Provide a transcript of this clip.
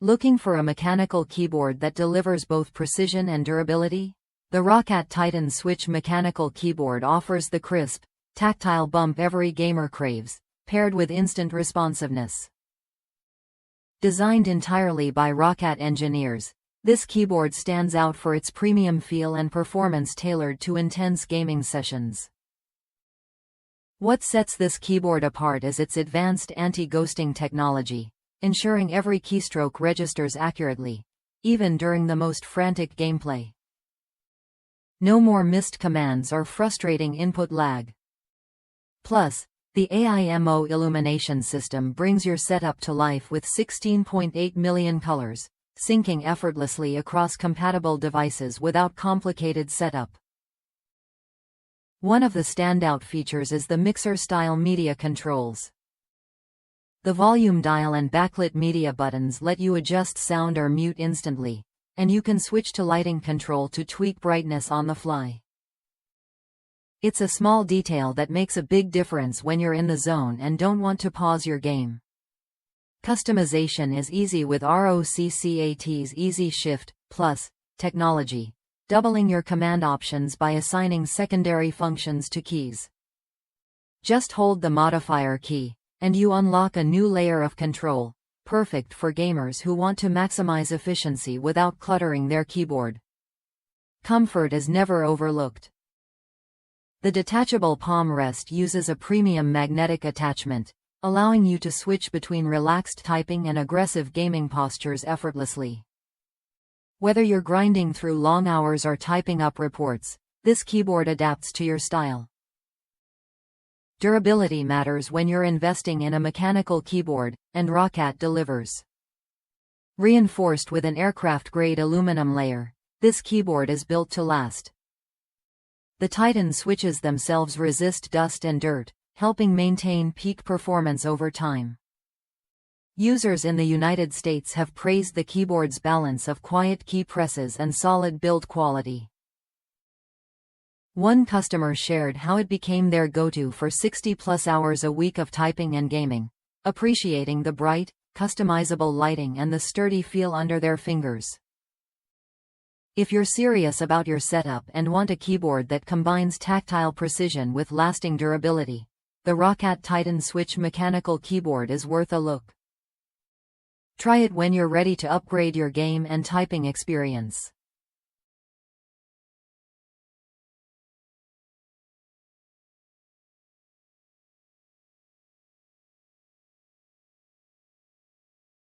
Looking for a mechanical keyboard that delivers both precision and durability? The ROCCAT Titan Switch mechanical keyboard offers the crisp, tactile bump every gamer craves, paired with instant responsiveness. Designed entirely by ROCCAT engineers, this keyboard stands out for its premium feel and performance tailored to intense gaming sessions. What sets this keyboard apart is its advanced anti-ghosting technology, ensuring every keystroke registers accurately, even during the most frantic gameplay. No more missed commands or frustrating input lag. Plus, the AIMO illumination system brings your setup to life with 16.8 million colors, syncing effortlessly across compatible devices without complicated setup. One of the standout features is the mixer-style media controls. The volume dial and backlit media buttons let you adjust sound or mute instantly, and you can switch to lighting control to tweak brightness on the fly. It's a small detail that makes a big difference when you're in the zone and don't want to pause your game. Customization is easy with ROCCAT's Easy Shift Plus technology, doubling your command options by assigning secondary functions to keys. Just hold the modifier key, and you unlock a new layer of control, perfect for gamers who want to maximize efficiency without cluttering their keyboard. Comfort is never overlooked. The detachable palm rest uses a premium magnetic attachment, allowing you to switch between relaxed typing and aggressive gaming postures effortlessly. Whether you're grinding through long hours or typing up reports, this keyboard adapts to your style. Durability matters when you're investing in a mechanical keyboard, and ROCCAT delivers. Reinforced with an aircraft-grade aluminum layer, this keyboard is built to last. The Titan switches themselves resist dust and dirt, helping maintain peak performance over time. Users in the United States have praised the keyboard's balance of quiet key presses and solid build quality. One customer shared how it became their go-to for 60+ hours a week of typing and gaming, appreciating the bright, customizable lighting and the sturdy feel under their fingers. If you're serious about your setup and want a keyboard that combines tactile precision with lasting durability, the ROCCAT Titan Switch mechanical keyboard is worth a look. Try it when you're ready to upgrade your game and typing experience.